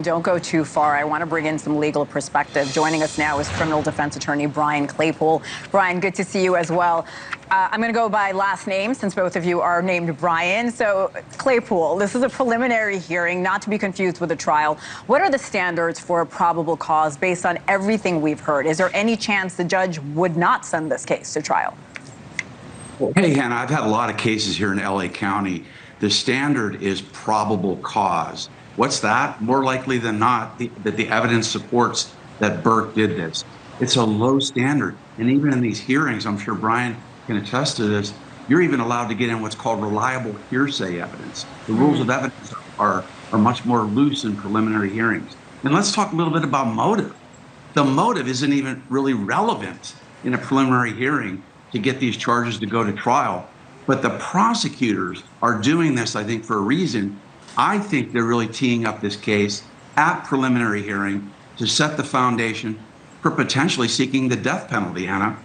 Don't go too far. I want to bring in some legal perspective. Joining us now is criminal defense attorney Brian Claypool. Brian, good to see you as well. I'm going to go by last name since both of you are named Brian. So, Claypool, this is a preliminary hearing, not to be confused with a trial. What are the standards for a probable cause based on everything we've heard? Is there any chance the judge would not send this case to trial? Hey, Hannah, I've had a lot of cases here in LA County. The standard is probable cause. What's that? More likely than not, that the evidence supports that Burke did this. It's a low standard. And even in these hearings, I'm sure Brian can attest to this, you're even allowed to get in what's called reliable hearsay evidence. The rules of evidence are much more loose in preliminary hearings. And let's talk a little bit about motive. The motive isn't even really relevant in a preliminary hearing to get these charges to go to trial. But the prosecutors are doing this, I think, for a reason. I think they're really teeing up this case at preliminary hearing to set the foundation for potentially seeking the death penalty, Hannah.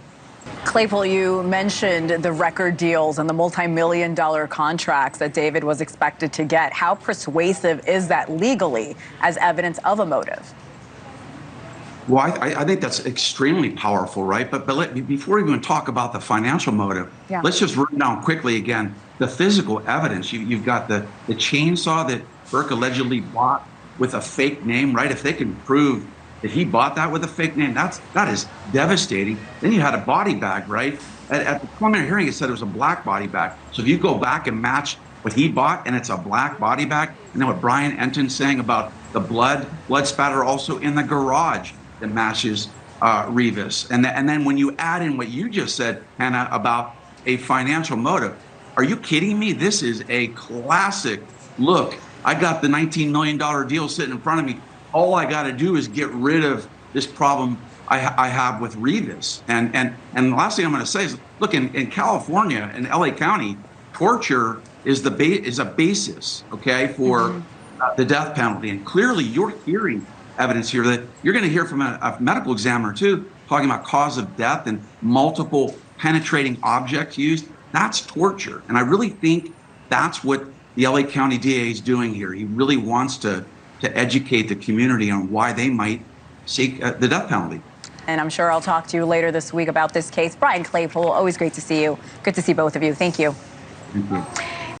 Claypool, you mentioned the record deals and the multi-million-dollar contracts that David was expected to get. How persuasive is that legally as evidence of a motive? Well, I think that's extremely powerful, right? But before we even talk about the financial motive, let's just run down quickly again the physical evidence. You've got the chainsaw that Burke allegedly bought with a fake name, right? If they can prove that he bought that with a fake name, that is devastating. Then you had a body bag, right? At the preliminary hearing, it said it was a black body bag. So if you go back and match what he bought and it's a black body bag, and then what Brian Enton's saying about the blood spatter also in the garage that matches Rivas. And then when you add in what you just said, Hannah, about a financial motive, are you kidding me? This is a classic look. I got the $19 million deal sitting in front of me. All I got to do is get rid of this problem I have with Rivas. And the last thing I'm going to say is, look, in California, in LA County, torture is a basis, okay, for the death penalty. And clearly you're hearing evidence here that you're going to hear from a medical examiner too, talking about cause of death and multiple penetrating objects used. That's torture. And I really think that's what the LA County DA is doing here. He really wants to educate the community on why they might seek the death penalty. And I'm sure I'll talk to you later this week about this case. Brian Claypool, always great to see you. Good to see both of you. Thank you. Thank you.